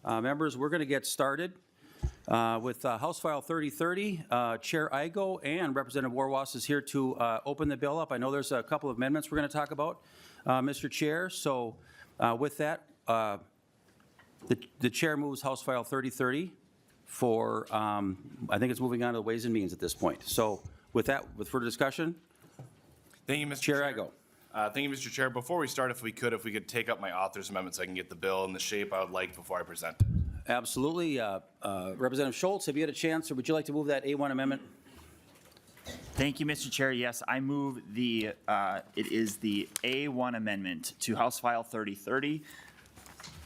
Members, we're going to get started with House File 3030. Chair Igo and Representative Warwas is here to open the bill up. I know there's a couple of amendments we're going to talk about, Mr. Chair. So with that, the chair moves House File 3030 for, I think it's moving on to the Ways and Means at this point. So with that, with further discussion, thank you, Mr. Chair Igo. Thank you, Mr. Chair. Before we start, if we could take up my author's amendment so I can get the bill in the shape I would like before I present it. Absolutely. Representative Schultz, have you had a chance, or would you like to move that A1 amendment? Thank you, Mr. Chair. Yes, I move the, it is the A1 amendment to House File 3030.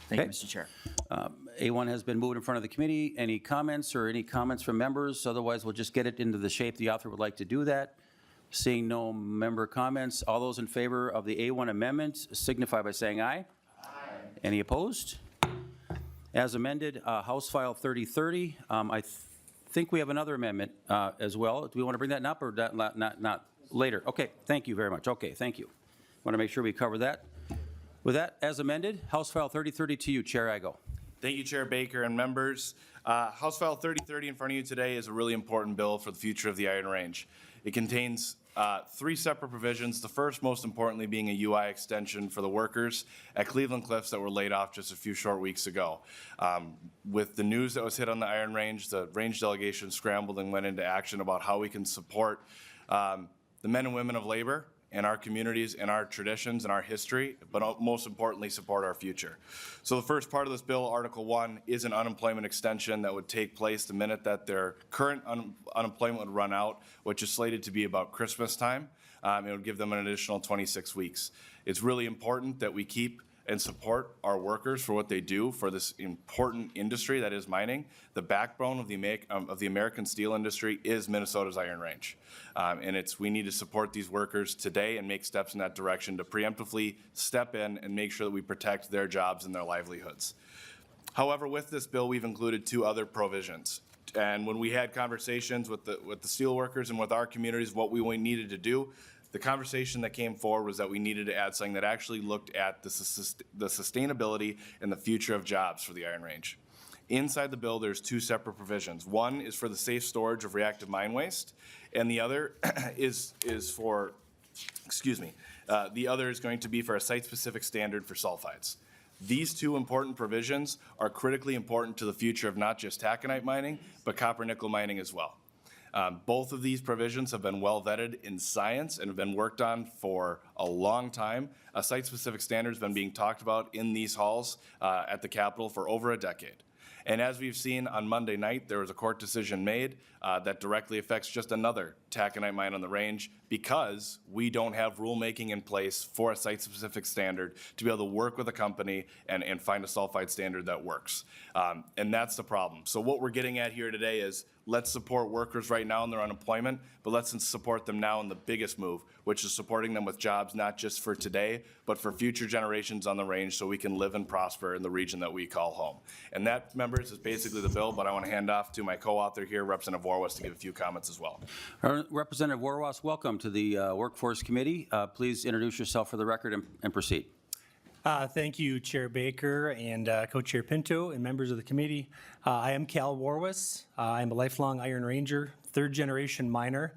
Thank you, Mr. Chair. A1 has been moved in front of the committee. Any comments from members? Otherwise, we'll just get it into the shape the author would like to do that. Seeing no member comments, all those in favor of the A1 amendment signify by saying aye. Aye. Any opposed? As amended, House File 3030. I think we have another amendment as well. Do we want to bring that up or not later? Okay, thank you very much. Okay, thank you. Want to make sure we cover that. With that, as amended, House File 3030 to you, Chair Igo. Thank you, Chair Baker and members. House File 3030 in front of you today is a really important bill for the future of the Iron Range. It contains 3 separate provisions, the first most importantly being a UI extension for the workers at Cleveland Cliffs that were laid off just a few short weeks ago. With the news that was hit on the Iron Range, the range delegation scrambled and went into action about how we can support the men and women of labor and our communities and our traditions and our history, but most importantly, support our future. So the first part of this bill, Article 1, is an unemployment extension that would take place the minute that their current unemployment would run out, which is slated to be about Christmas time. It would give them an additional 26 weeks. It's really important that we keep and support our workers for what they do for this important industry that is mining. The backbone of the American steel industry is Minnesota's Iron Range. And we need to support these workers today and make steps in that direction to preemptively step in and make sure that we protect their jobs and their livelihoods. However, with this bill, we've included 2 other provisions. And when we had conversations with the steelworkers and with our communities, what we needed to do, the conversation that came forward was that we needed to add something that actually looked at the sustainability and the future of jobs for the Iron Range. Inside the bill, there's 2 separate provisions. One is for the safe storage of reactive mine waste, and the other is for, the other is going to be for a site-specific standard for sulfites. These 2 important provisions are critically important to the future of not just taconite mining, but copper nickel mining as well. Both of these provisions have been well vetted in science and have been worked on for a long time. A site-specific standard has been being talked about in these halls at the Capitol for over a decade. And as we've seen on Monday night, there was a court decision made that directly affects just another taconite mine on the range because we don't have rulemaking in place for a site-specific standard to be able to work with a company and find a sulfite standard that works. And that's the problem. So what we're getting at here today is let's support workers right now in their unemployment, but let's support them now in the biggest move, which is supporting them with jobs not just for today, but for future generations on the range so we can live and prosper in the region that we call home. And that, members, is basically the bill, but I want to hand off to my co-author here, Representative Warwas, to give a few comments as well. Representative Warwas, welcome to the Workforce Committee. Please introduce yourself for the record and proceed. Thank you, Chair Baker and Co-Chair Pinto and members of the committee. I am Cal Warwas. I'm a lifelong Iron Ranger, 3rd-generation miner,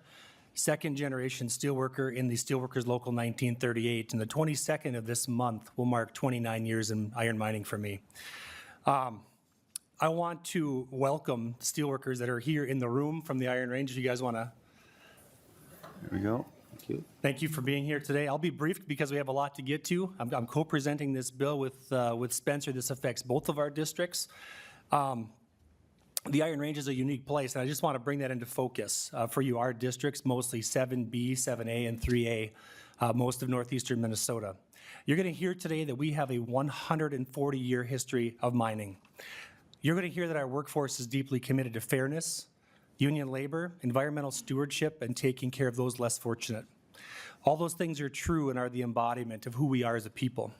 2nd-generation steelworker in the Steelworkers Local 1938, and the 22nd of this month will mark 29 years in iron mining for me. I want to welcome steelworkers that are here in the room from the Iron Range. If you guys want to. There we go. Thank you. Thank you for being here today. I'll be brief because we have a lot to get to. I'm co-presenting this bill with Spencer. This affects both of our districts. The Iron Range is a unique place, and I just want to bring that into focus for you. Our districts, mostly 7B, 7A, and 3A, most of northeastern Minnesota. You're going to hear today that we have a 140-year history of mining. You're going to hear that our workforce is deeply committed to fairness, union labor, environmental stewardship, and taking care of those less fortunate. All those things are true and are the embodiment of who we are as a people.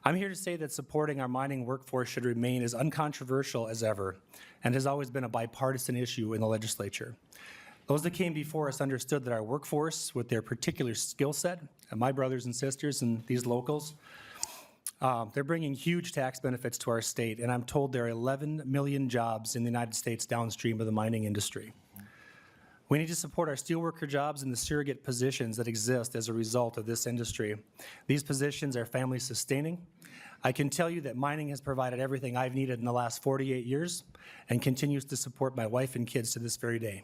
I'm here to say that supporting our mining workforce should remain as uncontroversial as ever and has always been a bipartisan issue in the legislature. Those that came before us understood that our workforce, with their particular skill set, and my brothers and sisters and these locals, They're bringing huge tax benefits to our state, and I'm told there are 11 million jobs in the United States downstream of the mining industry. We need to support our steelworker jobs and the surrogate positions that exist as a result of this industry. These positions are family sustaining. I can tell you that mining has provided everything I've needed in the last 48 years and continues to support my wife and kids to this very day.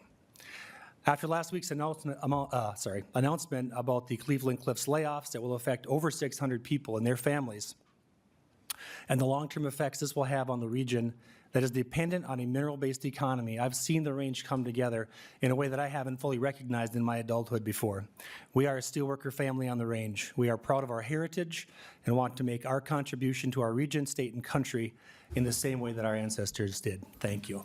After last week's announcement about the Cleveland Cliffs layoffs that will affect over 600 people and their families, and the long-term effects this will have on the region that is dependent on a mineral-based economy, I've seen the range come together in a way that I haven't fully recognized in my adulthood before. We are a steelworker family on the range. We are proud of our heritage and want to make our contribution to our region, state, and country in the same way that our ancestors did. Thank you.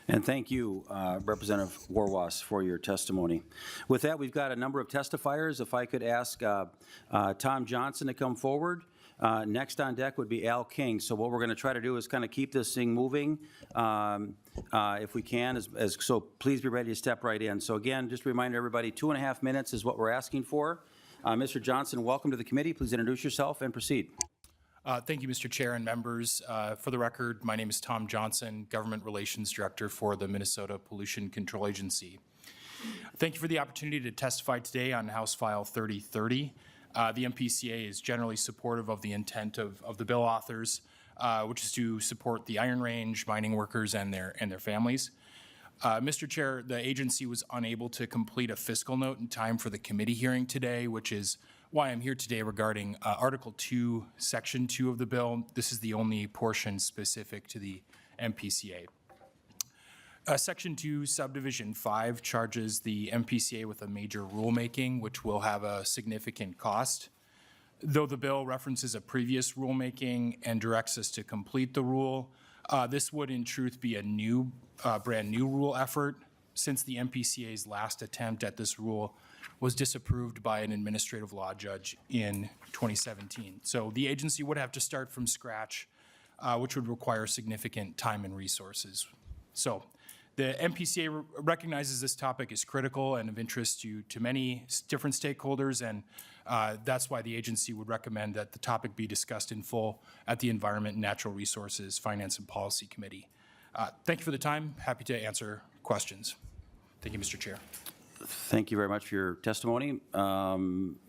And thank you, Representative Warwas, for your testimony. With that, we've got a number of testifiers. If I could ask Tom Johnson to come forward. Next on deck would be Al King. So what we're going to try to do is kind of keep this thing moving if we can, so please be ready to step right in. So again, just to remind everybody, 2.5 minutes is what we're asking for. Mr. Johnson, welcome to the committee. Please introduce yourself and proceed. Thank you, Mr. Chair and members. For the record, my name is Tom Johnson, Government Relations Director for the Minnesota Pollution Control Agency. Thank you for the opportunity to testify today on House File 3030. The MPCA is generally supportive of the intent of the bill authors, which is to support the Iron Range, mining workers, and their families. Mr. Chair, the agency was unable to complete a fiscal note in time for the committee hearing today, which is why I'm here today regarding Article 2, Section 2 of the bill. This is the only portion specific to the MPCA. Section 2, Subdivision 5 charges the MPCA with a major rulemaking, which will have a significant cost. Though the bill references a previous rulemaking and directs us to complete the rule, this would in truth be a brand new rule effort, since the MPCA's last attempt at this rule was disapproved by an administrative law judge in 2017. So the agency would have to start from scratch, which would require significant time and resources. So the MPCA recognizes this topic is critical and of interest to many different stakeholders, and that's why the agency would recommend that the topic be discussed in full at the Environment and Natural Resources Finance and Policy Committee. Thank you for the time. Happy to answer questions. Thank you, Mr. Chair. Thank you very much for your testimony.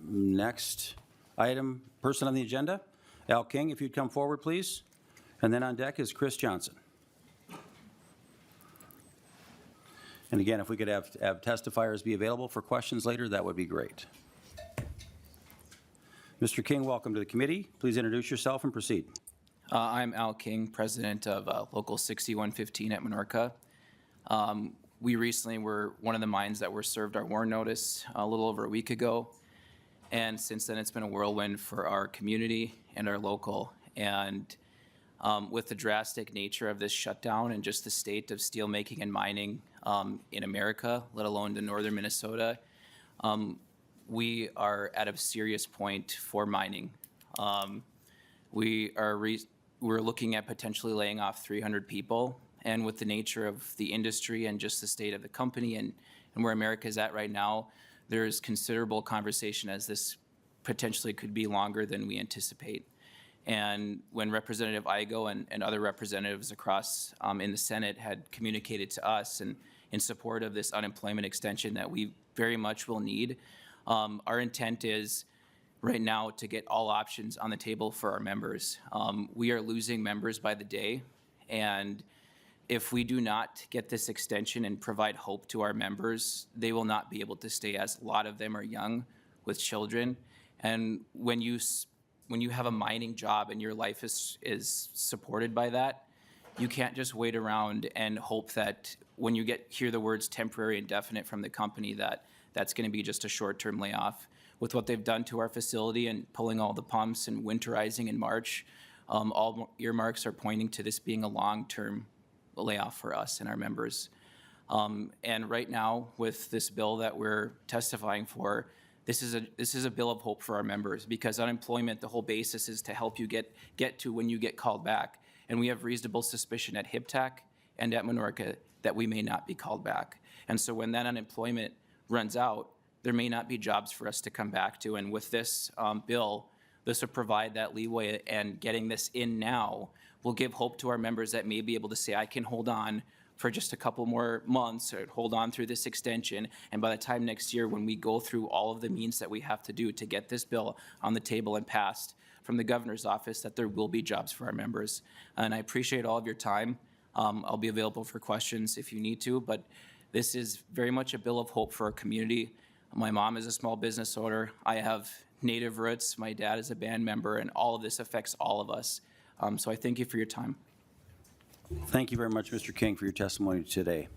Next person on the agenda, Al King, if you'd come forward, please. And then on deck is Chris Johnson. And again, if we could have testifiers be available for questions later, that would be great. Mr. King, welcome to the committee. Please introduce yourself and proceed. I'm Al King, president of Local 6115 at Minorca. We recently were one of the mines that were served our warn notice a little over a week ago. And since then, it's been a whirlwind for our community and our local. And with the drastic nature of this shutdown and just the state of steelmaking and mining in America, let alone in northern Minnesota, we are at a serious point for mining. We're looking at potentially laying off 300 people. And with the nature of the industry and just the state of the company and where America is at right now, there's considerable conversation as this potentially could be longer than we anticipate. And when Representative Igo and other representatives across in the Senate had communicated to us and in support of this unemployment extension that we very much will need, our intent is right now to get all options on the table for our members. We are losing members by the day, and if we do not get this extension and provide hope to our members, they will not be able to stay, as a lot of them are young with children. And when you have a mining job and your life is supported by that, you can't just wait around and hope that when you hear the words temporary and definite from the company that's going to be just a short-term layoff. With what they've done to our facility and pulling all the pumps and winterizing in March, all earmarks are pointing to this being a long-term layoff for us and our members. And right now, with this bill that we're testifying for, this is a bill of hope for our members, because unemployment, the whole basis is to help you get to when you get called back. And we have reasonable suspicion at HIPTAC and at Minorca that we may not be called back. And so when that unemployment runs out, there may not be jobs for us to come back to. And with this bill, this will provide that leeway, and getting this in now will give hope to our members that may be able to say, I can hold on for just a couple more months or hold on through this extension. And by the time next year, when we go through all of the means that we have to do to get this bill on the table and passed from the governor's office, that there will be jobs for our members. And I appreciate all of your time. I'll be available for questions if you need to, but this is very much a bill of hope for our community. My mom is a small business owner. I have Native roots. My dad is a band member, and all of this affects all of us. So I thank you for your time. Thank you very much, Mr. King, for your testimony today.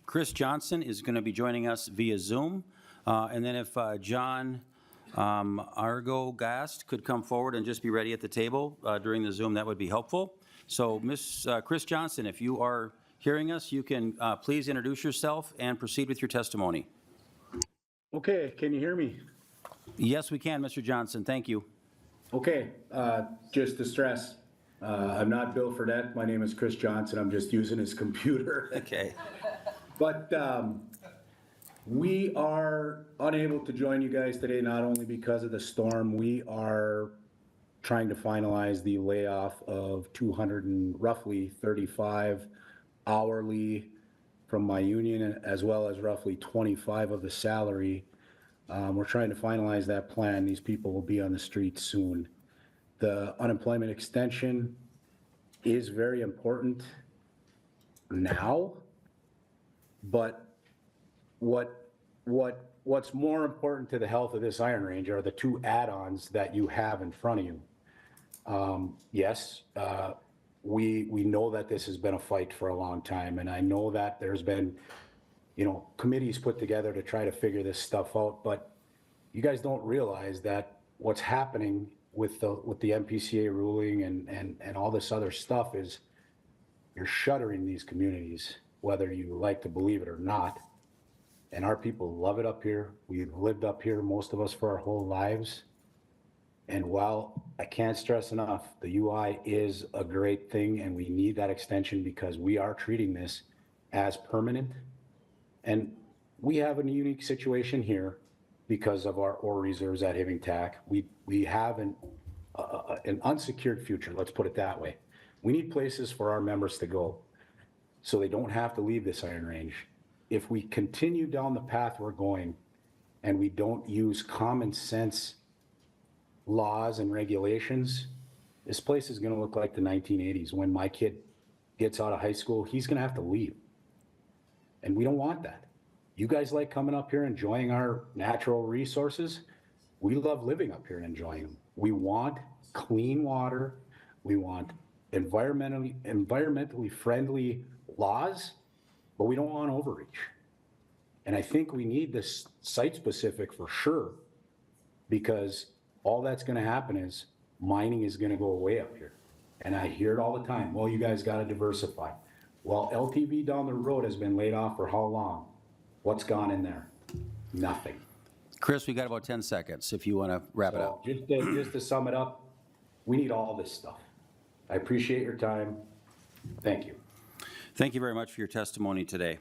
Chris Johnson is going to be joining us via Zoom. And then if John Arbogast could come forward and just be ready at the table during the Zoom, that would be helpful. So Chris Johnson, if you are hearing us, you can please introduce yourself and proceed with your testimony. Okay, can you hear me? Yes, we can, Mr. Johnson. Thank you. Okay, just to stress, I'm not Bill Fredette. My name is Chris Johnson. I'm just using his computer. Okay. But we are unable to join you guys today, not only because of the storm. We are trying to finalize the layoff of 235 hourly from my union, as well as roughly 25 of the salary. We're trying to finalize that plan. These people will be on the street soon. The unemployment extension is very important now, but what's more important to the health of this iron range are the two add-ons that you have in front of you. Yes, we know that this has been a fight for a long time, and I know that there's been, committees put together to try to figure this stuff out, but you guys don't realize that what's happening with the MPCA ruling and all this other stuff is you're shuttering these communities, whether you like to believe it or not. And our people love it up here. We've lived up here, most of us, for our whole lives. And while I can't stress enough, the UI is a great thing, and we need that extension because we are treating this as permanent. And we have a unique situation here because of our ore reserves at Hivingtac. We have an unsecured future, let's put it that way. We need places for our members to go so they don't have to leave this iron range. If we continue down the path we're going and we don't use common sense laws and regulations, this place is going to look like the 1980s. When my kid gets out of high school, he's going to have to leave. And we don't want that. You guys like coming up here, enjoying our natural resources. We love living up here and enjoying them. We want clean water. We want environmentally friendly laws, but we don't want overreach. And I think we need this site-specific for sure, because all that's going to happen is mining is going to go away up here. And I hear it all the time. Well, you guys got to diversify. Well, LTV down the road has been laid off for how long? What's gone in there? Nothing. Chris, we got about 10 seconds if you want to wrap it So up. just to sum it up, we need all this stuff. I appreciate your time. Thank you. Thank you very much for your testimony today.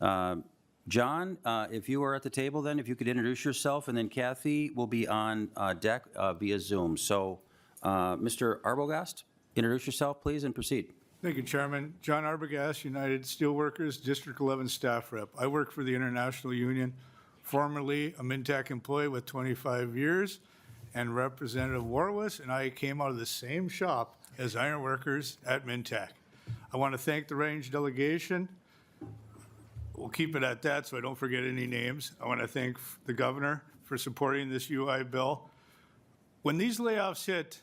John, if you are at the table, then if you could introduce yourself, and then Kathy will be on deck via Zoom. So, Mr. Arbogast, introduce yourself, please, and proceed. Thank you, Chairman. John Arbogast, United Steelworkers, District 11 staff rep. I work for the International Union, formerly a Mintac employee with 25 years, and Representative Warwis and I came out of the same shop as iron workers at Mintac. I want to thank the range delegation. We'll keep it at that so I don't forget any names. I want to thank the governor for supporting this UI bill. When these layoffs hit,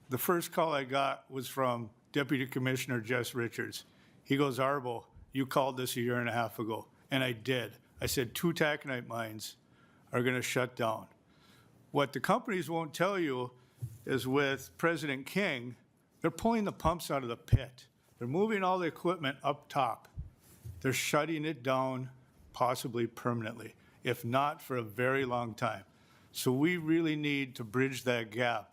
the first call I got was from Deputy Commissioner Jess Richards. He goes, Arbo, you called this a year and a half ago. And I did. I said 2 taconite mines are going to shut down. What the companies won't tell you is with President King, they're pulling the pumps out of the pit. They're moving all the equipment up top. They're shutting it down, possibly permanently, if not for a very long time. So we really need to bridge that gap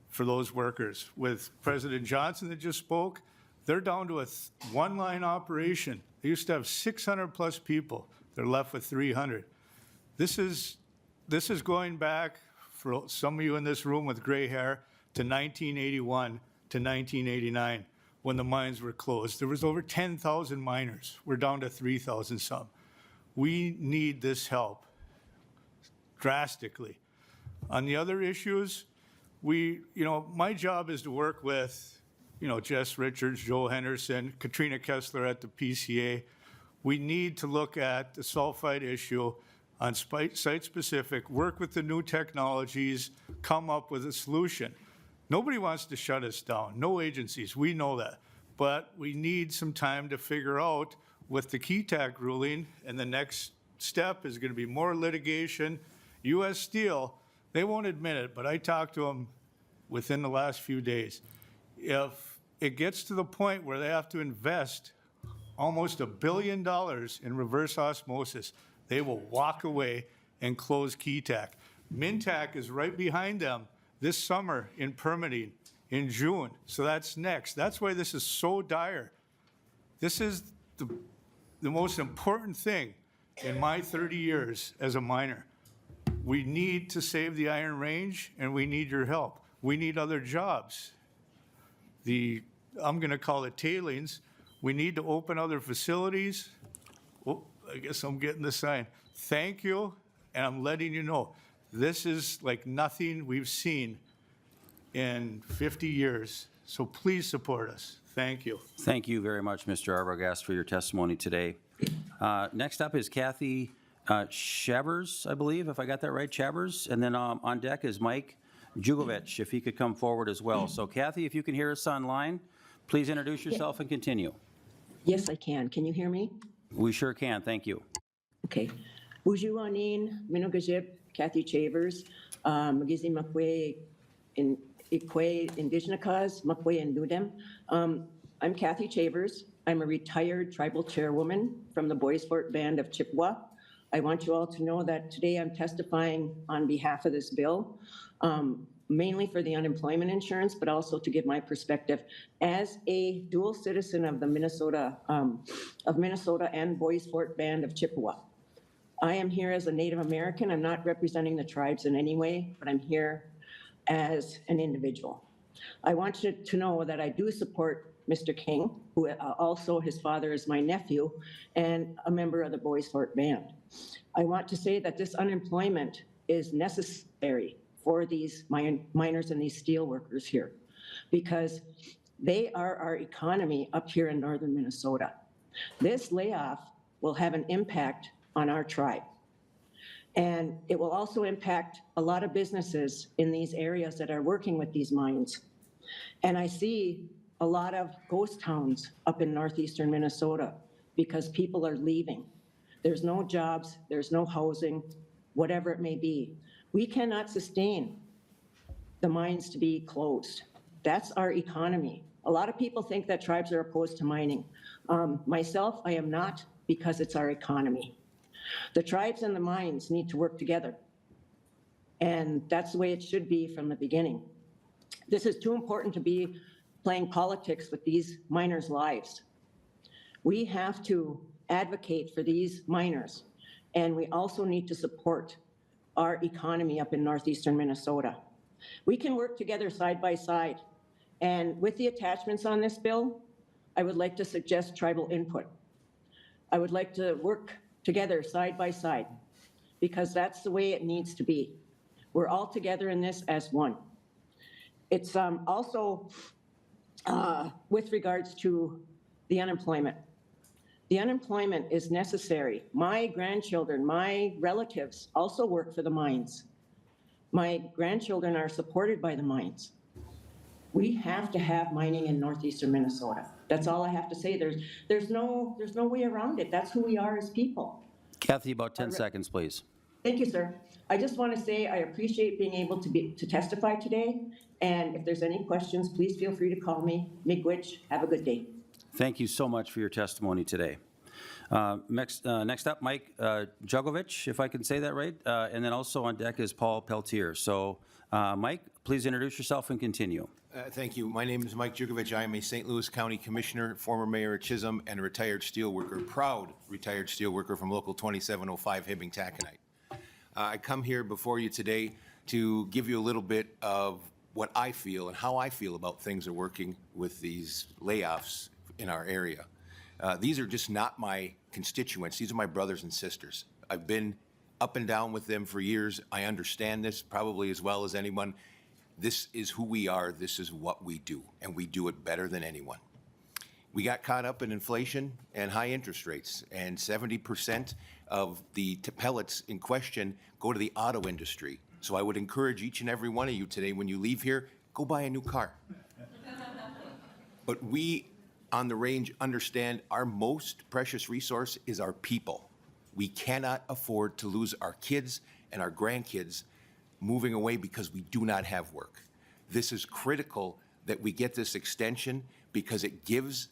for those workers. With President Johnson that just spoke, they're down to a one-line operation. They used to have 600 plus people. They're left with 300. This is going back for some of you in this room with gray hair, to 1981 to 1989 when the mines were closed. There was over 10,000 miners. We're down to 3,000 some. We need this help drastically. On the other issues, my job is to work with, Jess Richards, Joe Henderson, Katrina Kessler at the PCA. We need to look at the sulfite issue on site-specific, work with the new technologies, come up with a solution. Nobody wants to shut us down, no agencies, we know that. But we need some time to figure out with the KETAC ruling, and the next step is going to be more litigation. U.S. Steel, they won't admit it, but I talked to them within the last few days. If it gets to the point where they have to invest almost $1 billion in reverse osmosis, they will walk away and close KETAC. Mintac is right behind them this summer in permitting in June, so that's next. That's why this is so dire. This is the most important thing in my 30 years as a miner. We need to save the Iron Range, and we need your help. We need other jobs. I'm going to call it tailings. We need to open other facilities. Oh, I guess I'm getting the sign. Thank you, and I'm letting you know, this is like nothing we've seen in 50 years. So please support us. Thank you. Thank you very much, Mr. Arbogast, for your testimony today. Next up is Kathy Shavers, I believe, if I got that right, Shavers. And then on deck is Mike Jugovich, if he could come forward as well. So Kathy, if you can hear us online, please introduce yourself and continue. Yes, I can. Can you hear me? We sure can, thank you. Okay. Buju Anin, Minogajip, Kathy Chavers, Magizi Makwe, Ikwe Indigenous, Makwe and Ludem. I'm Kathy Chavers. I'm a retired tribal chairwoman from the Boys Fort Band of Chippewa. I want you all to know that today I'm testifying on behalf of this bill, mainly for the unemployment insurance, but also to give my perspective as a dual citizen of the Minnesota and Boys Fort Band of Chippewa. I am here as a Native American. I'm not representing the tribes in any way, but I'm here as an individual. I want you to know that I do support Mr. King, who also his father is my nephew and a member of the Boys Fort Band. I want to say that this unemployment is necessary for these miners and these steel workers here, because they are our economy up here in northern Minnesota. This layoff will have an impact on our tribe. And it will also impact a lot of businesses in these areas that are working with these mines. And I see a lot of ghost towns up in northeastern Minnesota because people are leaving. There's no jobs, there's no housing, whatever it may be. We cannot sustain the mines to be closed. That's our economy. A lot of people think that tribes are opposed to mining. Myself, I am not, because it's our economy. The tribes and the mines need to work together. And that's the way it should be from the beginning. This is too important to be playing politics with these miners' lives. We have to advocate for these miners, and we also need to support our economy up in northeastern Minnesota. We can work together side by side. And with the attachments on this bill, I would like to suggest tribal input. I would like to work together side by side, because that's the way it needs to be. We're all together in this as one. It's also with regards to the unemployment. The unemployment is necessary. My grandchildren, my relatives also work for the mines. My grandchildren are supported by the mines. We have to have mining in northeastern Minnesota. That's all I have to say. There's no way around it. That's who we are as people. Kathy, about 10 seconds, please. Thank you, sir. I just want to say I appreciate being able to testify today. And if there's any questions, please feel free to call me. Miigwech, have a good day. Thank you so much for your testimony today. Next up, Mike Jugovich, if I can say that right. And then also on deck is Paul Peltier. So Mike, please introduce yourself and continue. Thank you. My name is Mike Jugovich. I am a St. Louis County Commissioner, former Mayor of Chisholm, and a retired steelworker, proud retired steelworker from Local 2705 Hibbing Taconite. I come here before you today to give you a little bit of what I feel and how I feel about things are working with these layoffs in our area. These are just not my constituents. These are my brothers and sisters. I've been up and down with them for years. I understand this probably as well as anyone. This is who we are. This is what we do, and we do it better than anyone. We got caught up in inflation and high interest rates, and 70% of the pellets in question go to the auto industry. So I would encourage each and every one of you today, when you leave here, go buy a new car. But we on the range understand our most precious resource is our people. We cannot afford to lose our kids and our grandkids moving away because we do not have work. This is critical that we get this extension because it gives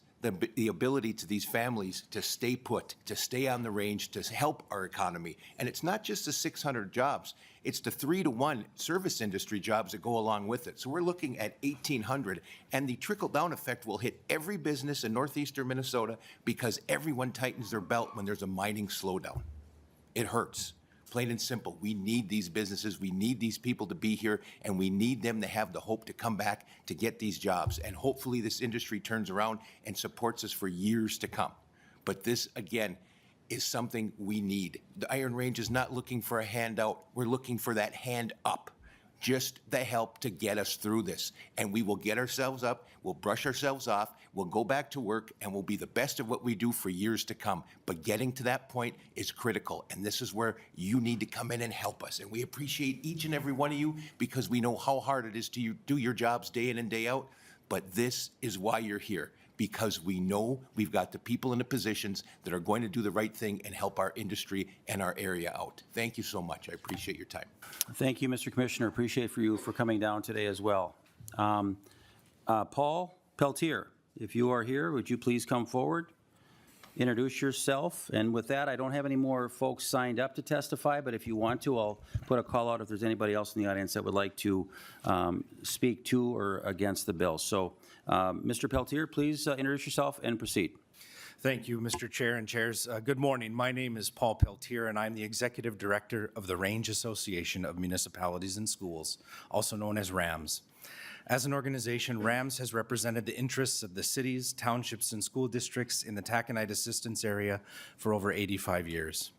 the ability to these families to stay put, to stay on the range, to help our economy. And it's not just the 600 jobs, it's the 3-to-1 service industry jobs that go along with it. So we're looking at 1,800, and the trickle-down effect will hit every business in northeastern Minnesota because everyone tightens their belt when there's a mining slowdown. It hurts. Plain and simple. We need these businesses, we need these people to be here, and we need them to have the hope to come back to get these jobs. And hopefully this industry turns around and supports us for years to come. But this, again, is something we need. The Iron Range is not looking for a handout. We're looking for that hand up. Just the help to get us through this. And we will get ourselves up, we'll brush ourselves off, we'll go back to work, and we'll be the best at what we do for years to come. But getting to that point is critical, and this is where you need to come in and help us. And we appreciate each and every one of you because we know how hard it is to do your jobs day in and day out. But this is why you're here, because we know we've got the people in the positions that are going to do the right thing and help our industry and our area out. Thank you so much. I appreciate your time. Thank you, Mr. Commissioner. Appreciate you for coming down today as well. Paul Peltier, if you are here, would you please come forward, introduce yourself? And with that, I don't have any more folks signed up to testify, but if you want to, I'll put a call out if there's anybody else in the audience that would like to speak to or against the bill. So, Mr. Peltier, please introduce yourself and proceed. Thank you, Mr. Chair and Chairs. Good morning. My name is Paul Peltier, and I'm the Executive Director of the Range Association of Municipalities and Schools, also known as RAMS. As an organization, RAMS has represented the interests of the cities, townships, and school districts in the taconite assistance area for over 85 years.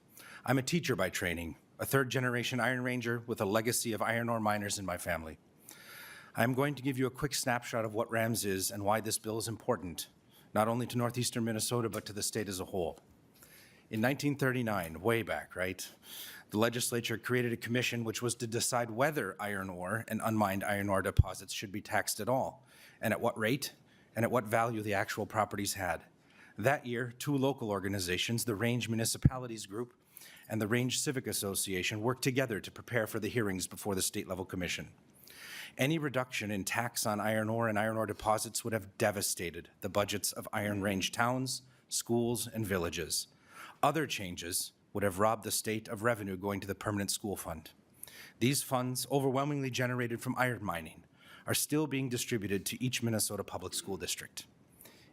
I'm a teacher by training, a third-generation Iron Ranger with a legacy of iron ore miners in my family. I'm going to give you a quick snapshot of what RAMS is and why this bill is important, not only to northeastern Minnesota, but to the state as a whole. In 1939, way back, right, the legislature created a commission which was to decide whether iron ore and unmined iron ore deposits should be taxed at all, and at what rate, and at what value the actual properties had. That year, two local organizations, the Range Municipalities Group and the Range Civic Association, worked together to prepare for the hearings before the state-level commission. Any reduction in tax on iron ore and iron ore deposits would have devastated the budgets of Iron Range towns, schools, and villages. Other changes would have robbed the state of revenue going to the permanent school fund. These funds, overwhelmingly generated from iron mining, are still being distributed to each Minnesota public school district.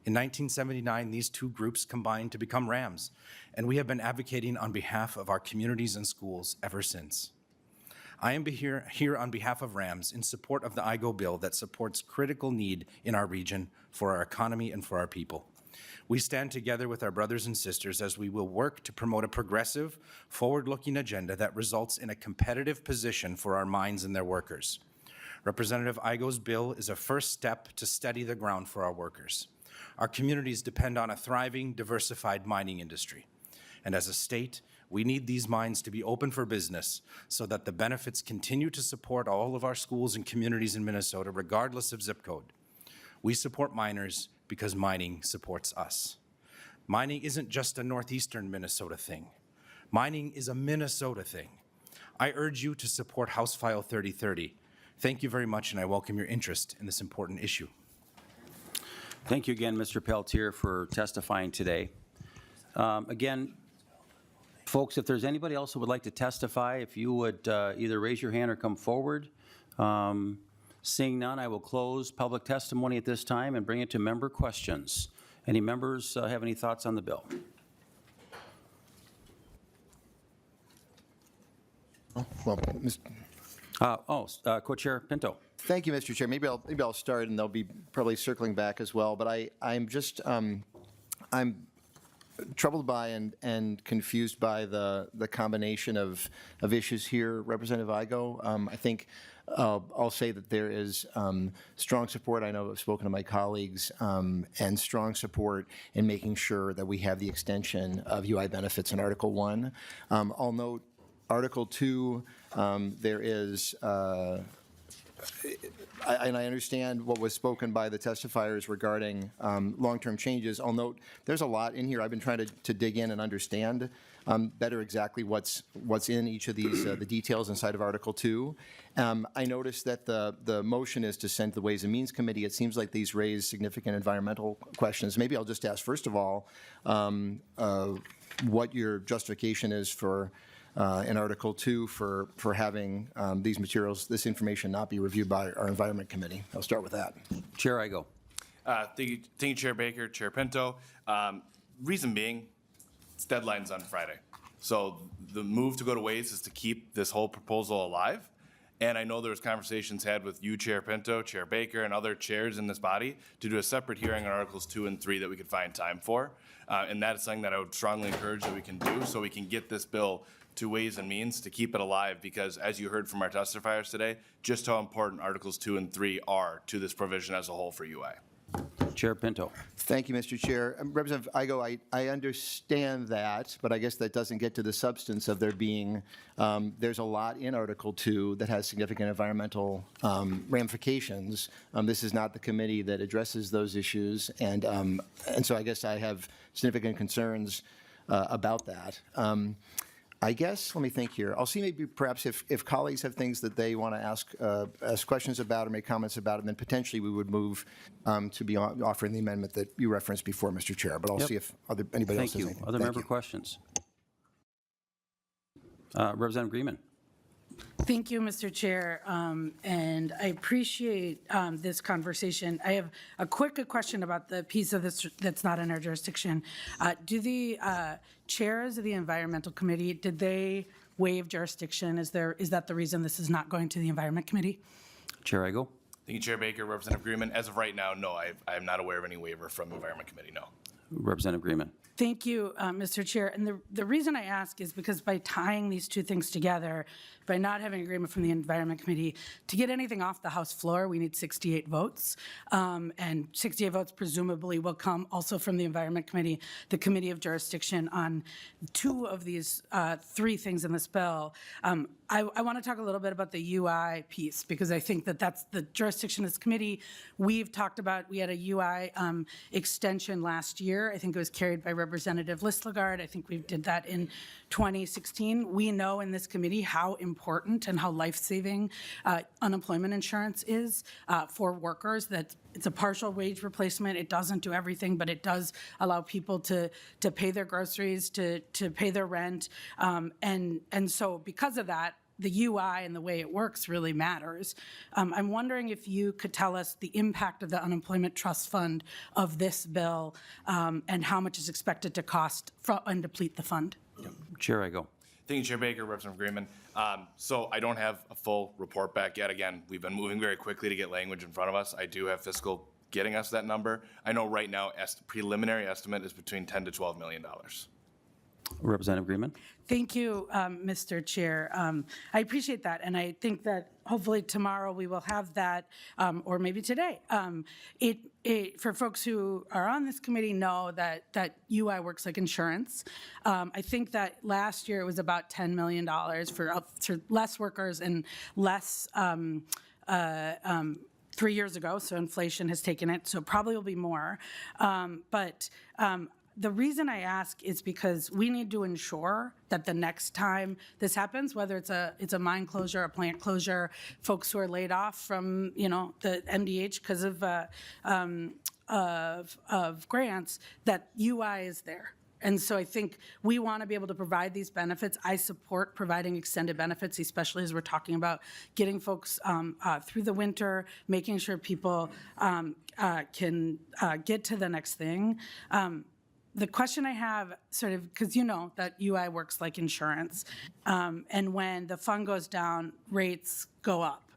In 1979, these two groups combined to become RAMS, and we have been advocating on behalf of our communities and schools ever since. I am here on behalf of RAMS in support of the IGO bill that supports critical need in our region for our economy and for our people. We stand together with our brothers and sisters as we will work to promote a progressive, forward-looking agenda that results in a competitive position for our mines and their workers. Representative Igo's bill is a first step to steady the ground for our workers. Our communities depend on a thriving, diversified mining industry. And as a state, we need these mines to be open for business so that the benefits continue to support all of our schools and communities in Minnesota, regardless of zip code. We support miners because mining supports us. Mining isn't just a northeastern Minnesota thing. Mining is a Minnesota thing. I urge you to support House File 3030. Thank you very much, and I welcome your interest in this important issue. Thank you again, Mr. Peltier, for testifying today. Again, folks, if there's anybody else who would like to testify, if you would either raise your hand or come forward. Seeing none, I will close public testimony at this time and bring it to member questions. Any members have any thoughts on the bill? Well, Co-Chair Pinto. Thank you, Mr. Chair. Maybe I'll start, and they'll be probably circling back as well. But I'm just I'm troubled by and confused by the combination of issues here, Representative Igo. I think I'll say that there is strong support. I know I've spoken to my colleagues, and strong support in making sure that we have the extension of UI benefits in Article 1. I'll note Article 2, there is, and I understand what was spoken by the testifiers regarding long-term changes. I'll note there's a lot in here. I've been trying to dig in and understand better exactly what's in each of these, the details inside of Article 2. I noticed that the motion is to send to the Ways and Means Committee. It seems like these raise significant environmental questions. Maybe I'll just ask, first of all, what your justification is for in Article 2 for having these materials, this information not be reviewed by our Environment Committee. I'll start with that. Chair Igo. Thank you, Chair Baker, Chair Pinto. Reason being, it's deadline's on Friday. So the move to go to Ways is to keep this whole proposal alive. And I know there was conversations had with you, Chair Pinto, Chair Baker, and other chairs in this body to do a separate hearing on Articles 2 and 3 that we could find time for. And that is something that I would strongly encourage that we can do so we can get this bill to Ways and Means to keep it alive, because as you heard from our testifiers today, just how important Articles 2 and 3 are to this provision as a whole for UI. Chair Pinto. Thank you, Mr. Chair. Representative Igo, I understand that, but I guess that doesn't get to the substance of there being, there's a lot in Article 2 that has significant environmental ramifications. This is not the committee that addresses those issues, and so I guess I have significant concerns about that. I guess, let me think here. I'll see maybe perhaps if colleagues have things that they want to ask questions about or make comments about, and then potentially we would move to be offering the amendment that you referenced before, Mr. Chair. But I'll see if anybody else has anything. Thank you. Other member questions? Representative Greenman. Thank you, Mr. Chair, and I appreciate this conversation. I have a quick question about the piece of this that's not in our jurisdiction. Do the chairs of the Environmental Committee, did they waive jurisdiction? Is that the reason this is not going to the Environment Committee? Chair Igo. Thank you, Chair Baker, Representative Greenman. As of right now, no, I am not aware of any waiver from the Environment Committee, no. Representative Greenman. Thank you, Mr. Chair. And the reason I ask is because by tying these two things together, by not having agreement from the Environment Committee, to get anything off the House floor, we need 68 votes. And 68 votes presumably will come also from the Environment Committee, the Committee of Jurisdiction on two of these three things in this bill. I want to talk a little bit about the UI piece, because I think that that's the jurisdiction of this committee. We've talked about, we had a UI extension last year. I think it was carried by Representative Listlegard. I think we did that in 2016. We know in this committee how important and how life-saving unemployment insurance is for workers, that it's a partial wage replacement. It doesn't do everything, but it does allow people to pay their groceries, to pay their rent. And so because of that, the UI and the way it works really matters. I'm wondering if you could tell us the impact of the Unemployment Trust Fund of this bill and how much is expected to cost and deplete the fund. Chair Igo. Thank you, Chair Baker, Representative Greenman. So I don't have a full report back yet. Again, we've been moving very quickly to get language in front of us. I do have fiscal getting us that number. I know right now preliminary estimate is between $10 to $12 million. Representative Greenman. Thank you, Mr. Chair. I appreciate that, and I think that hopefully tomorrow we will have that, or maybe today. For folks who are on this committee know that UI works like insurance. I think that last year it was about $10 million for less workers and less 3 years ago, so inflation has taken it, so it probably will be more. The reason I ask is because we need to ensure that the next time this happens, whether it's a mine closure, a plant closure, folks who are laid off from the MDH because of grants, that UI is there. And so I think we want to be able to provide these benefits. I support providing extended benefits, especially as we're talking about getting folks through the winter, making sure people can get to the next thing. the question I have, sort of, because you know that UI works like insurance, and when the fund goes down, rates go up.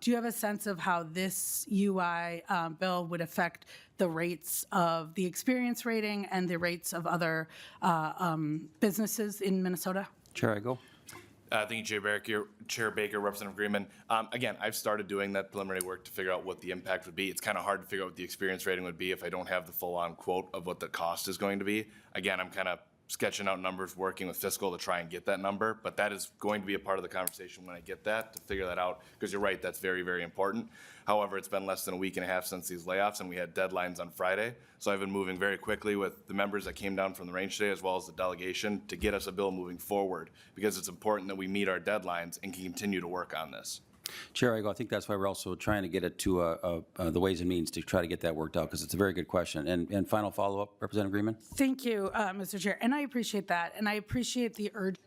Do you have a sense of how this UI bill would affect the rates of the experience rating and the rates of other businesses in Minnesota? Chair Igo. Thank you, Chair Baker, Representative Greenman. Again, I've started doing that preliminary work to figure out what the impact would be. It's kind of hard to figure out what the experience rating would be if I don't have the full-on quote of what the cost is going to be. Again, I'm kind of sketching out numbers, working with fiscal to try and get that number, but that is going to be a part of the conversation when I get that, to figure that out, because you're right, that's very, very important. However, it's been less than a week and a half since these layoffs, and we had deadlines on Friday, so I've been moving very quickly with the members that came down from the range today, as well as the delegation, to get us a bill moving forward, because it's important that we meet our deadlines and can continue to work on this. Chair Igo, I think that's why we're also trying to get it to the Ways and Means to try to get that worked out, because it's a very good question. And final follow-up, Representative Greenman? Thank you, Mr. Chair, and I appreciate that, and I appreciate the urgency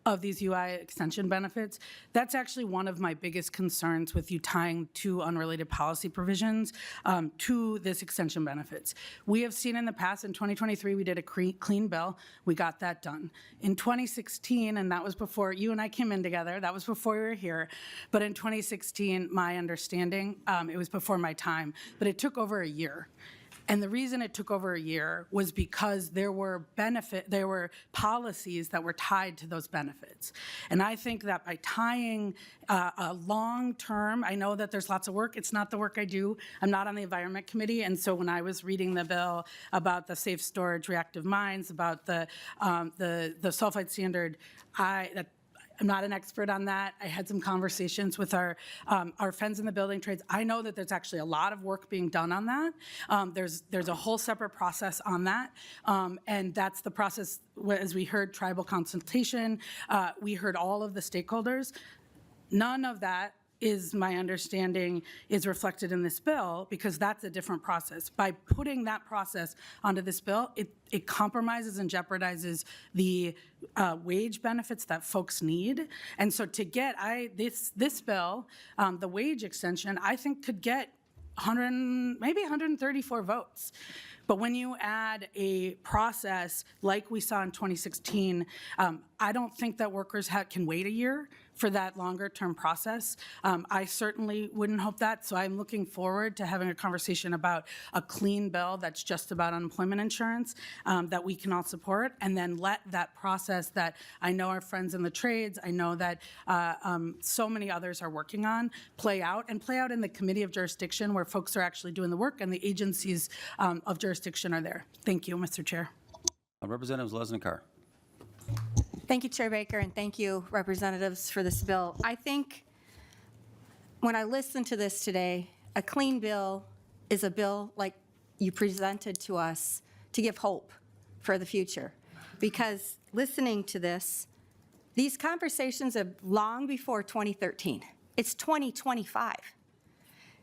of these UI extension benefits. That's actually one of my biggest concerns with you tying two unrelated policy provisions to this extension benefits. We have seen in the past, in 2023, we did a clean bill. We got that done. In 2016, and that was before you and I came in together, that was before we were here, but in 2016, my understanding, it was before my time, but it took over a year. And the reason it took over a year was because there were policies that were tied to those benefits. And I think that by tying a long-term, I know that there's lots of work. It's not the work I do. I'm not on the Environment Committee. And so when I was reading the bill about the safe storage reactive mines, about the sulfite standard, I'm not an expert on that. I had some conversations with our friends in the building trades. I know that there's actually a lot of work being done on that. There's a whole separate process on that, and that's the process, as we heard, tribal consultation. We heard all of the stakeholders. None of that is, my understanding, is reflected in this bill, because that's a different process. By putting that process onto this bill, it compromises and jeopardizes the wage benefits that folks need. And so to get this bill, the wage extension, I think could get maybe 134 votes. But when you add a process like we saw in 2016, I don't think that workers can wait a year for that longer-term process. I certainly wouldn't hope that, so I'm looking forward to having a conversation about a clean bill that's just about unemployment insurance that we can all support, and then let that process that I know our friends in the trades, I know that so many others are working on, play out in the committee of jurisdiction where folks are actually doing the work and the agencies of jurisdiction are there. Thank you, Mr. Chair. Representative Lesnikar. Thank you, Chair Baker, and thank you, representatives, for this bill. I think when I listened to this today, a clean bill is a bill like you presented to us to give hope for the future. Because listening to this, these conversations are long before 2013. It's 2025.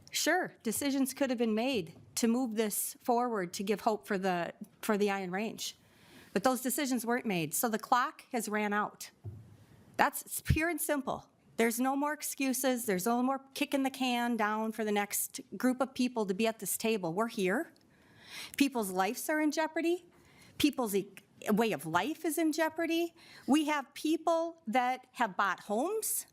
Sure, decisions could have been made to move this forward to give hope for the Iron Range. But those decisions weren't made, so the clock has ran out. That's pure and simple. There's no more excuses. There's no more kicking the can down for the next group of people to be at this table. We're here. People's lives are in jeopardy. People's way of life is in jeopardy. We have people that have bought homes.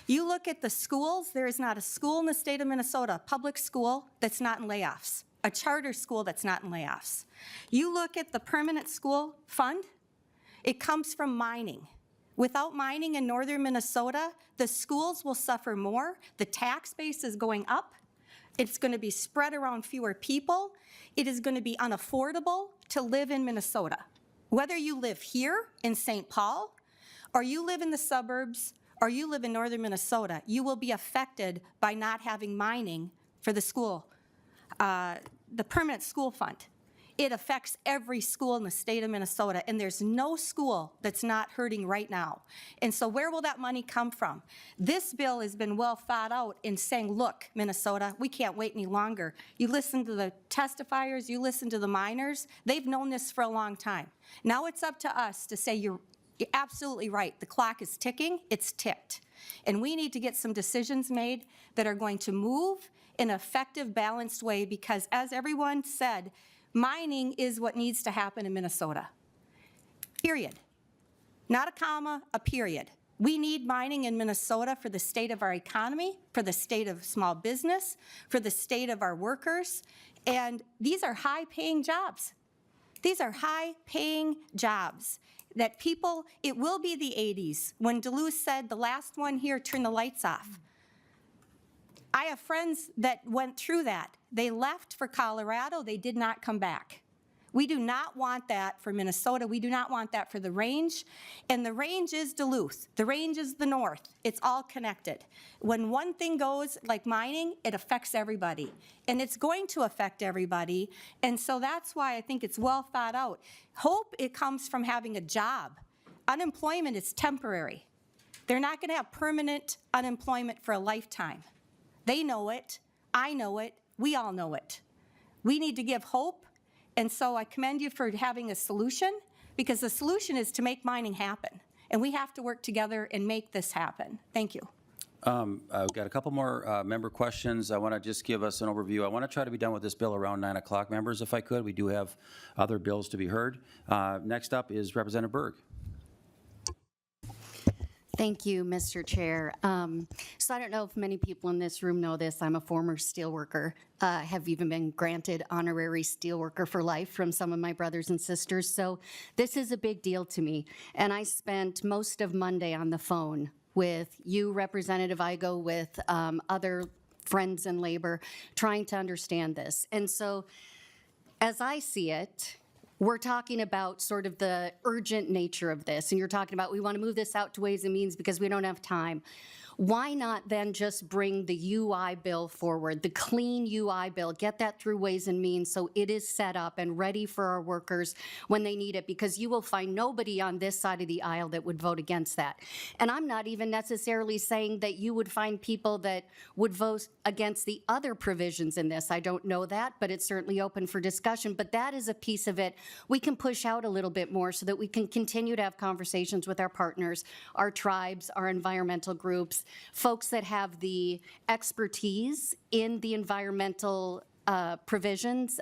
You look at the schools, there is not a school in the state of Minnesota, a public school, that's not in layoffs. A charter school that's not in layoffs. You look at the permanent school fund, it comes from mining. Without mining in northern Minnesota, the schools will suffer more. The tax base is going up. It's going to be spread around fewer people. It is going to be unaffordable to live in Minnesota. Whether you live here in St. Paul, or you live in the suburbs, or you live in northern Minnesota, you will be affected by not having mining for the school. The permanent school fund. It affects every school in the state of Minnesota, and there's no school that's not hurting right now. And so where will that money come from? This bill has been well thought out in saying, look, Minnesota, we can't wait any longer. You listen to the testifiers, you listen to the miners, they've known this for a long time. Now it's up to us to say, you're absolutely right, the clock is ticking, it's ticked. And we need to get some decisions made that are going to move in an effective, balanced way, because as everyone said, mining is what needs to happen in Minnesota. Period. Not a comma, a period. We need mining in Minnesota for the state of our economy, for the state of small business, for the state of our workers, and these are high-paying jobs. These are high-paying jobs that people, it will be the 80s when Duluth said, the last one here, turn the lights off. I have friends that went through that. They left for Colorado, they did not come back. We do not want that for Minnesota. We do not want that for the range. And the range is Duluth. The range is the north. It's all connected. When one thing goes, like mining, it affects everybody. And it's going to affect everybody. And so that's why I think it's well thought out. Hope it comes from having a job. Unemployment is temporary. They're not going to have permanent unemployment for a lifetime. They know it. I know it. We all know it. We need to give hope. And so I commend you for having a solution, because the solution is to make mining happen. And we have to work together and make this happen. Thank you. I've got a couple more member questions. I want to just give us an overview. I want to try to be done with this bill around 9 o'clock, members, if I could. We do have other bills to be heard. Next up is Representative Berg. Thank you, Mr. Chair. So I don't know if many people in this room know this. I'm a former steelworker. Have even been granted honorary steelworker for life from some of my brothers and sisters. So this is a big deal to me. And I spent most of Monday on the phone with you, Representative Igo, with other friends in labor, trying to understand this. And so as I see it, we're talking about sort of the urgent nature of this, and you're talking about we want to move this out to Ways and Means because we don't have time. Why not then just bring the UI bill forward, the clean UI bill, get that through Ways and Means so it is set up and ready for our workers when they need it, because you will find nobody on this side of the aisle that would vote against that. And I'm not even necessarily saying that you would find people that would vote against the other provisions in this. I don't know that, but it's certainly open for discussion. But that is a piece of it we can push out a little bit more so that we can continue to have conversations with our partners, our tribes, our environmental groups, folks that have the expertise in the environmental provisions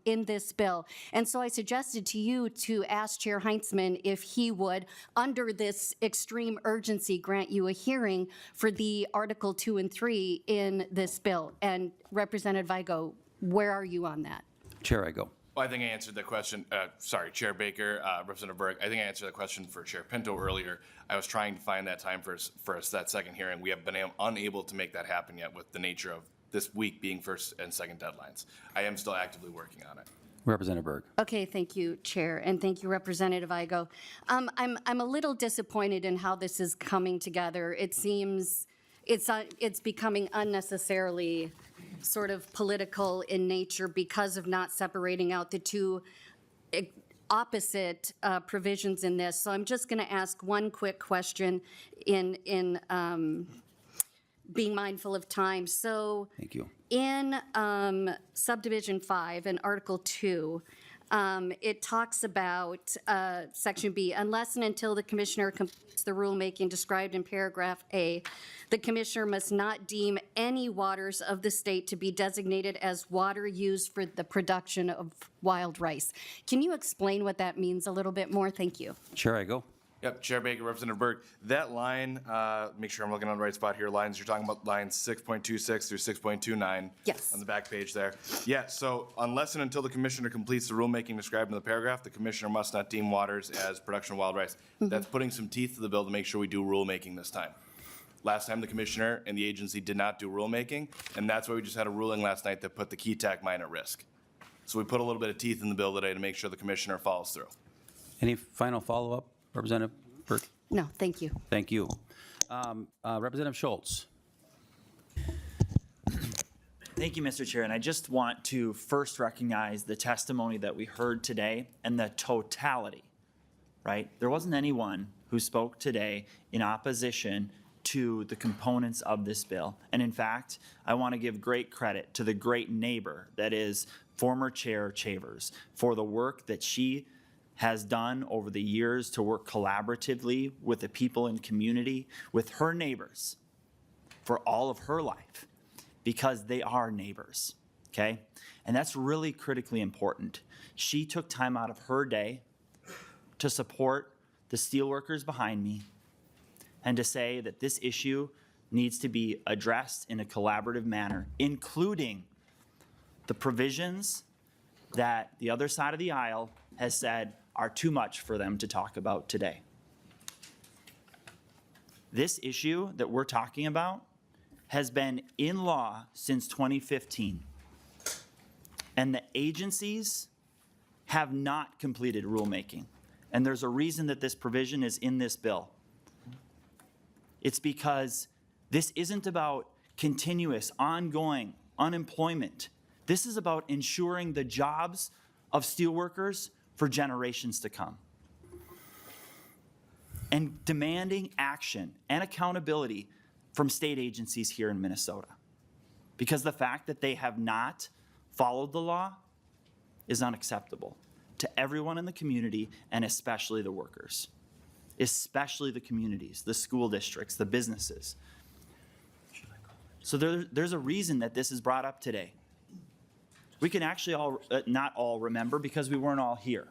in this bill. And so I suggested to you to ask Chair Heintzman if he would, under this extreme urgency, grant you a hearing for the Article 2 and 3 in this bill. And Representative Igo, where are you on that? Chair Igo. Well, I think I answered that question. Sorry, Chair Baker, Representative Berg. I think I answered that question for Chair Pinto earlier. I was trying to find that time for us that second hearing. We have been unable to make that happen yet with the nature of this week being first and second deadlines. I am still actively working on it. Representative Berg. Okay, thank you, Chair, and thank you, Representative Igo. I'm a little disappointed in how this is coming together. It seems it's becoming unnecessarily sort of political in nature because of not separating out the two opposite provisions in this. So I'm just going to ask one quick question in being mindful of time. So thank you. In subdivision 5 and Article 2, it talks about Section B, unless and until the commissioner completes the rulemaking described in paragraph A, the commissioner must not deem any waters of the state to be designated as water used for the production of wild rice. Can you explain what that means a little bit more? Thank you. Chair Igo. Yep, Chair Baker, Representative Berg. That line, make sure I'm looking on the right spot here, lines, you're talking about lines 6.26 through 6.29. Yes. On the back page there. Yeah, so unless and until the commissioner completes the rulemaking described in the paragraph, the commissioner must not deem waters as production of wild rice. That's putting some teeth to the bill to make sure we do rulemaking this time. Last time the commissioner and the agency did not do rulemaking, and that's why we just had a ruling last night that put the Keetac mine at risk. So we put a little bit of teeth in the bill today to make sure the commissioner follows through. Any final follow-up, Representative Berg? No, thank you. Thank you. Representative Schultz. Thank you, Mr. Chair. And I just want to first recognize the testimony that we heard today and the totality, right? There wasn't anyone who spoke today in opposition to the components of this bill. And in fact, I want to give great credit to the great neighbor that is former Chair Chavers for the work that she has done over the years to work collaboratively with the people in community, with her neighbors for all of her life, because they are neighbors. okay? And that's really critically important. She took time out of her day to support the steelworkers behind me and to say that this issue needs to be addressed in a collaborative manner, including the provisions that the other side of the aisle has said are too much for them to talk about today. This issue that we're talking about has been in law since 2015. And the agencies have not completed rulemaking. And there's a reason that this provision is in this bill. It's because this isn't about continuous, ongoing unemployment. This is about ensuring the jobs of steelworkers for generations to come. And demanding action and accountability from state agencies here in Minnesota. Because the fact that they have not followed the law is unacceptable to everyone in the community and especially the workers, especially the communities, the school districts, the businesses. So there's a reason that this is brought up today. We can actually not all remember because we weren't all here.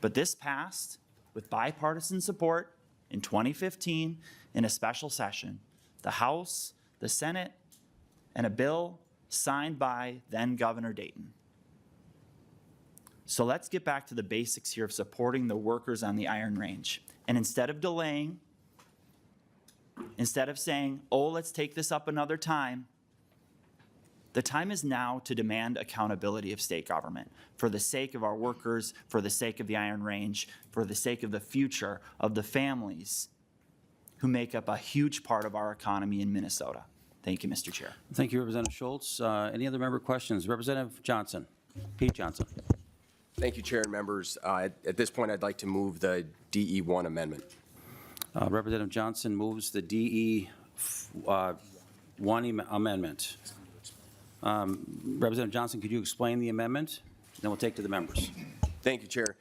But this passed with bipartisan support in 2015 in a special session, the House, the Senate, and a bill signed by then Governor Dayton. So let's get back to the basics here of supporting the workers on the Iron Range. And instead of delaying, instead of saying, oh, let's take this up another time, the time is now to demand accountability of state government for the sake of our workers, for the sake of the Iron Range, for the sake of the future of the families who make up a huge part of our economy in Minnesota. Thank you, Mr. Chair. Thank you, Representative Schultz. Any other member questions? Representative Johnson, Pete Johnson. Thank you, Chair and members. At this point, I'd like to move the DE1 amendment. Representative Johnson moves the DE1 amendment. Representative Johnson, could you explain the amendment? Then we'll take to the members. Thank you, Chair.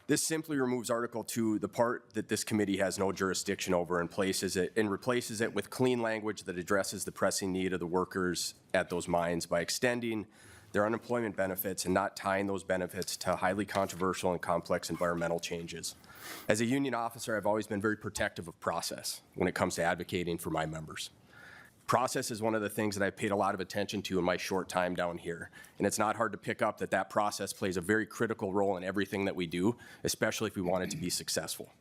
This simply removes Article 2, the part that this committee has no jurisdiction over, and replaces it with clean language that addresses the pressing need of the workers at those mines by extending their unemployment benefits and not tying those benefits to highly controversial and complex environmental changes. As a union officer, I've always been very protective of process when it comes to advocating for my members. Process is one of the things that I've paid a lot of attention to in my short time down here. And it's not hard to pick up that that process plays a very critical role in everything that we do, especially if we want it to be successful.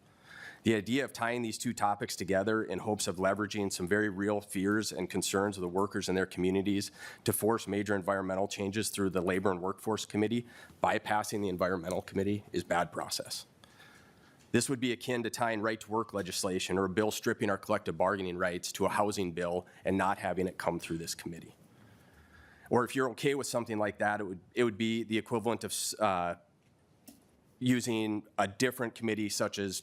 The idea of tying these two topics together in hopes of leveraging some very real fears and concerns of the workers in their communities to force major environmental changes through the Labor and Workforce Committee, bypassing the Environmental Committee, is bad process. This would be akin to tying right-to-work legislation or a bill stripping our collective bargaining rights to a housing bill and not having it come through this committee. Or if you're okay with something like that, it would be the equivalent of using a different committee such as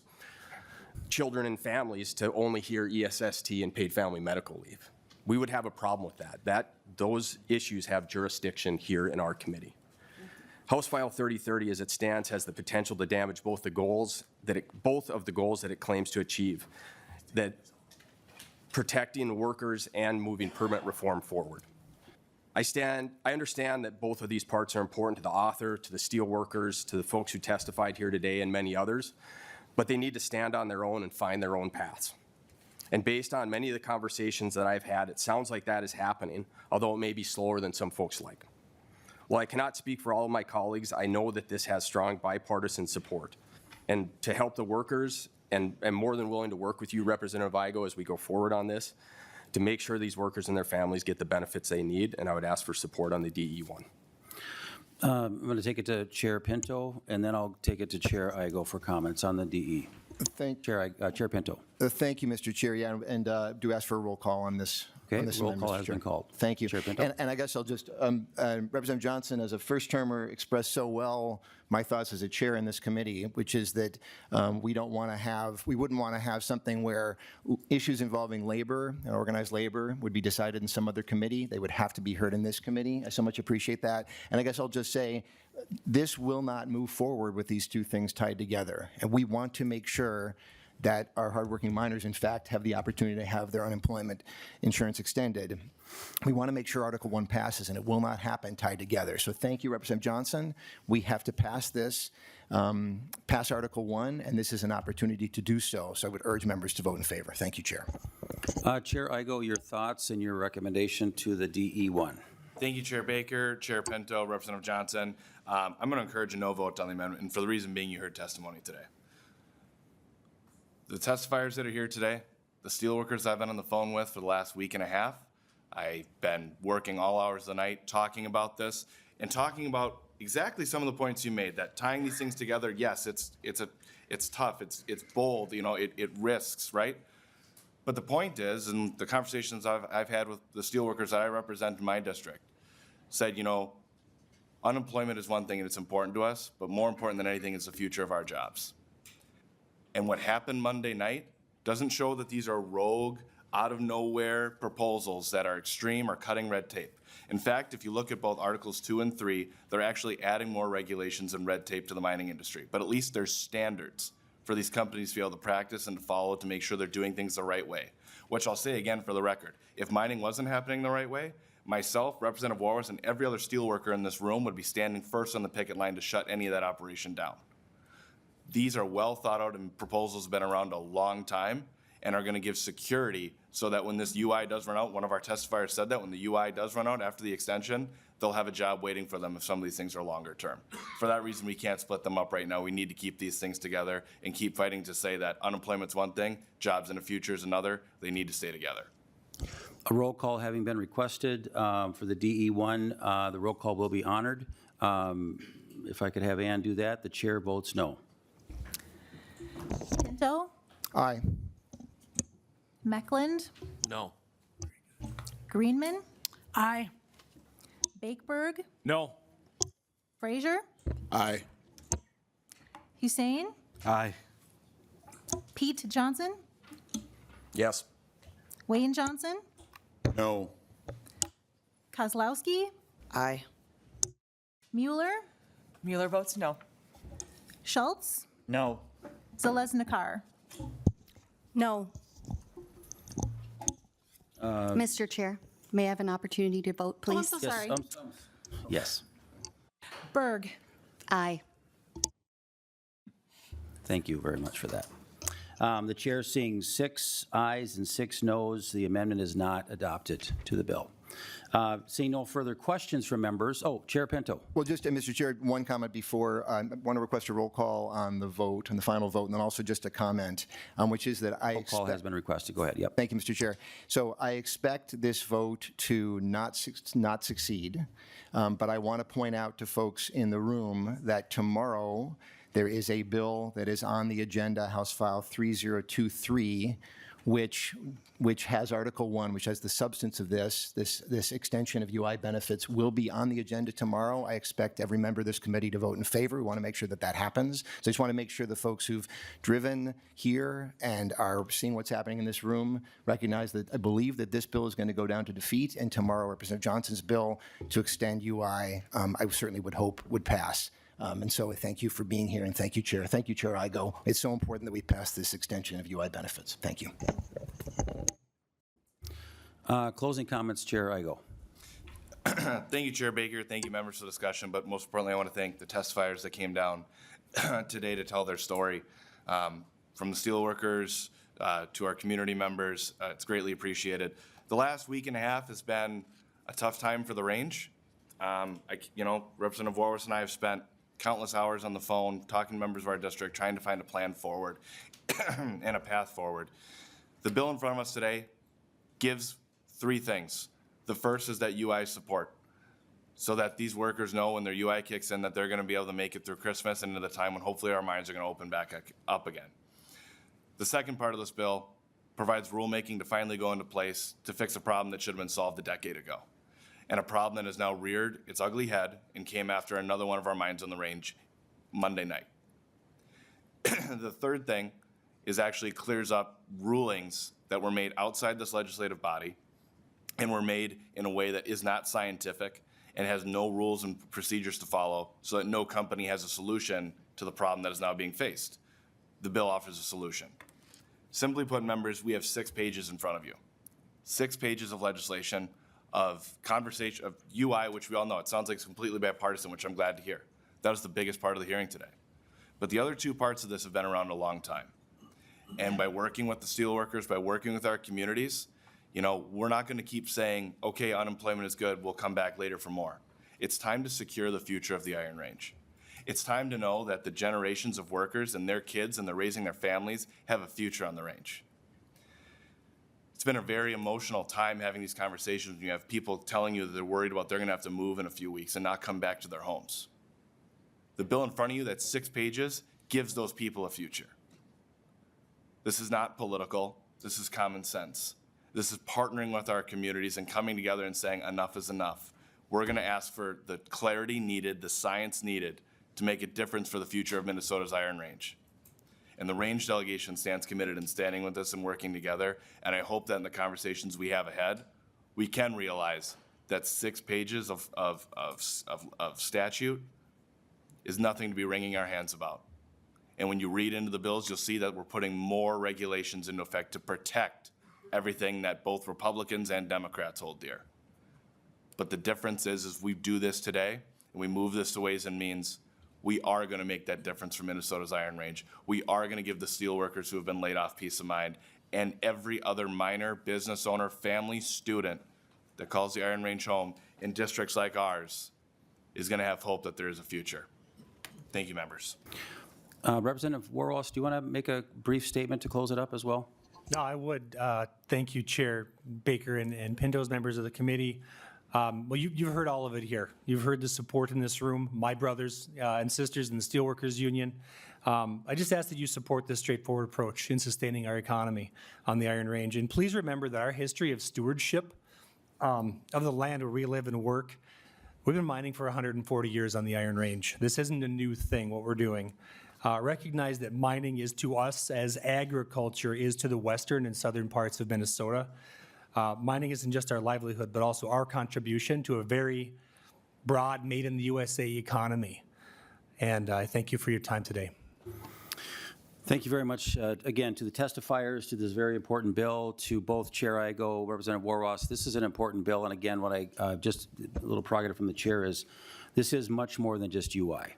Children and Families to only hear ESST and paid family medical leave. We would have a problem with that. Those issues have jurisdiction here in our committee. House File 3030, as it stands, has the potential to damage both of the goals that it claims to achieve, that protecting workers and moving permit reform forward. I understand that both of these parts are important to the author, to the steel workers, to the folks who testified here today, and many others, but they need to stand on their own and find their own paths. And based on many of the conversations that I've had, it sounds like that is happening, although it may be slower than some folks like. While I cannot speak for all of my colleagues, I know that this has strong bipartisan support. And to help the workers, and I'm more than willing to work with you, Representative Igo, as we go forward on this, to make sure these workers and their families get the benefits they need, and I would ask for support on the DE1. I'm going to take it to Chair Pinto, and then I'll take it to Chair Igo for comments on the DE. Chair Pinto. Thank you, Mr. Chair. Yeah, and do ask for a roll call on this. Okay, roll call has been called. Thank you. Chair Pinto. And I guess I'll just, Representative Johnson, as a first-termer, expressed so well my thoughts as a chair in this committee, which is that we wouldn't want to have something where issues involving labor and organized labor would be decided in some other committee. They would have to be heard in this committee. I so much appreciate that. And I guess I'll just say, this will not move forward with these two things tied together. And we want to make sure that our hardworking miners, in fact, have the opportunity to have their unemployment insurance extended. We want to make sure Article 1 passes, and it will not happen tied together. So thank you, Representative Johnson. We have to pass this, pass Article 1, and this is an opportunity to do so. So I would urge members to vote in favor. Thank you, Chair. Chair Igo, your thoughts and your recommendation to the DE1. Thank you, Chair Baker, Chair Pinto, Representative Johnson. I'm going to encourage a no vote on the amendment, and for the reason being you heard testimony today. The testifiers that are here today, the steelworkers I've been on the phone with for the last week and a half, I've been working all hours of the night talking about this and talking about exactly some of the points you made, that tying these things together, yes, it's tough, it's bold, you know, it risks, right? But the point is, and the conversations I've had with the steelworkers that I represent in my district, said, you know, unemployment is one thing and it's important to us, but more important than anything is the future of our jobs. And what happened Monday night doesn't show that these are rogue, out-of-nowhere proposals that are extreme or cutting red tape. In fact, if you look at both Articles 2 and 3, they're actually adding more regulations and red tape to the mining industry. But at least there's standards for these companies to be able to practice and to follow to make sure they're doing things the right way. Which I'll say again for the record, if mining wasn't happening the right way, myself, Representative Walrus, and every other steelworker in this room would be standing first on the picket line to shut any of that operation down. These are well thought out and proposals have been around a long time and are going to give security so that when this UI does run out, one of our testifiers said that when the UI does run out after the extension, they'll have a job waiting for them if some of these things are longer term. For that reason, we can't split them up right now. We need to keep these things together and keep fighting to say that unemployment's one thing, jobs in the future is another. They need to stay together. A roll call having been requested for the DE1, the roll call will be honored. If I could have Ann do that, the chair votes no. Pinto, Aye. Meckland, No. Greenman, Aye. Bakeberg, No. Frazier, Aye. Hussein, Aye. Pete Johnson, Yes. Wayne Johnson, No. Kozlowski, Aye. Mueller, Mueller votes no. Schultz, No. Zalesnikar. No. Mr. Chair, may I have an opportunity to vote, Oh, I'm please? so sorry. Yes. Berg, Aye. Thank you very much for that. The chair seeing 6 ayes and 6 noes, the amendment is not adopted to the bill. Seeing no further questions from members, Chair Pinto. Well, just, Mr. Chair, one comment before. I want to request a roll call on the vote, on the final vote, and then also just a comment, which is that I Roll call has been requested. Go ahead. Yep. Thank you, Mr. Chair. So I expect this vote to not succeed, but I want to point out to folks in the room that tomorrow there is a bill that is on the agenda, House File 3023, which has Article 1, which has the substance of this extension of UI benefits, will be on the agenda tomorrow. I expect every member of this committee to vote in favor. We want to make sure that that happens. So I just want to make sure the folks who've driven here and are seeing what's happening in this room recognize that I believe that this bill is going to go down to defeat, and tomorrow Representative Johnson's bill to extend UI, I certainly would hope would pass. And so I thank you for being here, and thank you, Chair. Thank you, Chair Igo. It's so important that we pass this extension of UI benefits. Thank you. Closing comments, Chair Igo. Thank you, Chair Baker. Thank you, members, for the discussion. But most importantly, I want to thank the testifiers that came down today to tell their story. From the steelworkers to our community members, it's greatly appreciated. The last week and a half has been a tough time for the range. Representative Walrus and I have spent countless hours on the phone talking to members of our district, trying to find a plan forward and a path forward. The bill in front of us today gives 3 things. The first is that UI support, so that these workers know when their UI kicks in that they're going to be able to make it through Christmas and into the time when hopefully our mines are going to open back up again. The second part of this bill provides rulemaking to finally go into place to fix a problem that should have been solved a decade ago, and a problem that has now reared its ugly head and came after another one of our mines on the range Monday night. The third thing is actually clears up rulings that were made outside this legislative body and were made in a way that is not scientific and has no rules and procedures to follow, so that no company has a solution to the problem that is now being faced. The bill offers a solution. Simply put, members, we have 6 pages in front of you. 6 pages of legislation, of conversation, of UI, which we all know, it sounds like it's completely bipartisan, which I'm glad to hear. That was the biggest part of the hearing today. But the other 2 parts of this have been around a long time. And by working with the steelworkers, by working with our communities, you know, we're not going to keep saying, okay, unemployment is good, we'll come back later for more. It's time to secure the future of the Iron Range. It's time to know that the generations of workers and their kids and they're raising their families have a future on the range. It's been a very emotional time having these conversations when you have people telling you that they're worried about they're going to have to move in a few weeks and not come back to their homes. The bill in front of you, that's 6 pages, gives those people a future. This is not political. This is common sense. This is partnering with our communities and coming together and saying enough is enough. We're going to ask for the clarity needed, the science needed to make a difference for the future of Minnesota's Iron Range. And the range delegation stands committed in standing with us and working together. And I hope that in the conversations we have ahead, we can realize that 6 pages of statute is nothing to be wringing our hands about. And when you read into the bills, you'll see that we're putting more regulations into effect to protect everything that both Republicans and Democrats hold dear. But the difference is we do this today and we move this to Ways and Means, we are going to make that difference for Minnesota's Iron Range. We are going to give the steelworkers who have been laid off peace of mind, and every other minor business owner, family, student that calls the Iron Range home in districts like ours is going to have hope that there is a future. Thank you, members. Representative Warwas, do you want to make a brief statement to close it up as well? No, I would. Thank you, Chair Baker and Pinto's members of the committee. Well, you've heard all of it here. You've heard the support in this room, my brothers and sisters in the Steelworkers Union. I just ask that you support this straightforward approach in sustaining our economy on the Iron Range. And please remember that our history of stewardship of the land where we live and work, we've been mining for 140 years on the Iron Range. This isn't a new thing, what we're doing. Recognize that mining is to us as agriculture is to the western and southern parts of Minnesota. Mining isn't just our livelihood, but also our contribution to a very broad made-in-the-USA economy. And I thank you for your time today. Thank you very much, again, to the testifiers, to this very important bill, to both Chair Igo, Representative Warwas. This is an important bill, and again, what I just a little prerogative from the chair is this is much more than just UI.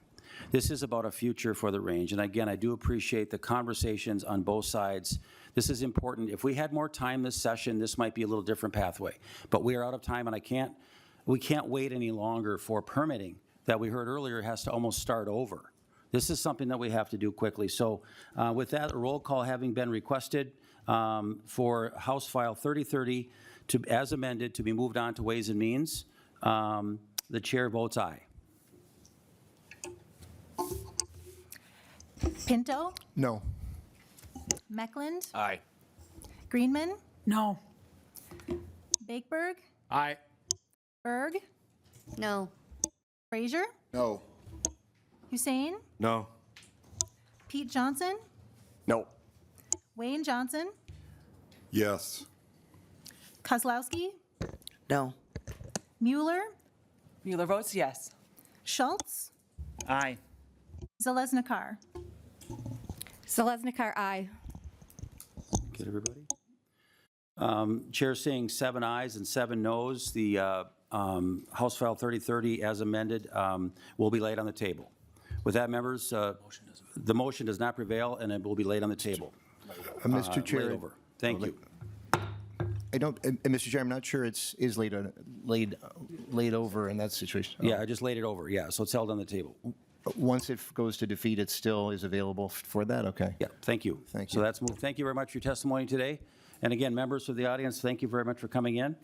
This is about a future for the range, and again, I do appreciate the conversations on both sides. This is important. If we had more time this session, this might be a little different pathway, but we are out of time, and we can't wait any longer for permitting that we heard earlier has to almost start over. This is something that we have to do quickly. So with that, a roll call having been requested for House File 3030 as amended to be moved on to Ways and Means, the chair votes aye. Pinto, No. Meckland, Aye. Greenman, No. Bakeberg, Aye. Berg, No. Frazier, No. Hussein, No. Pete Johnson, No. Wayne Johnson, Yes. Kozlowski, No. Mueller, Mueller votes yes. Schultz, Aye. Zalesnikar. Zalesnikar, aye. Get everybody? Chair saying 7 ayes and 7 noes. The House File 3030 as amended will be laid on the table. With that, members, the motion does not prevail and it will be laid on the table. Mr. Chair. Laid over. Thank you. I don't, Mr. Chair, I'm not sure it's laid over in that situation. Yeah, I just laid it over. Yeah, so it's held on the table. Once it goes to defeat, it still is available for that? Okay. Yeah, thank you. Thank So you. that's moved. Thank you very much for your testimony today. And again, members of the audience, thank you very much for coming in.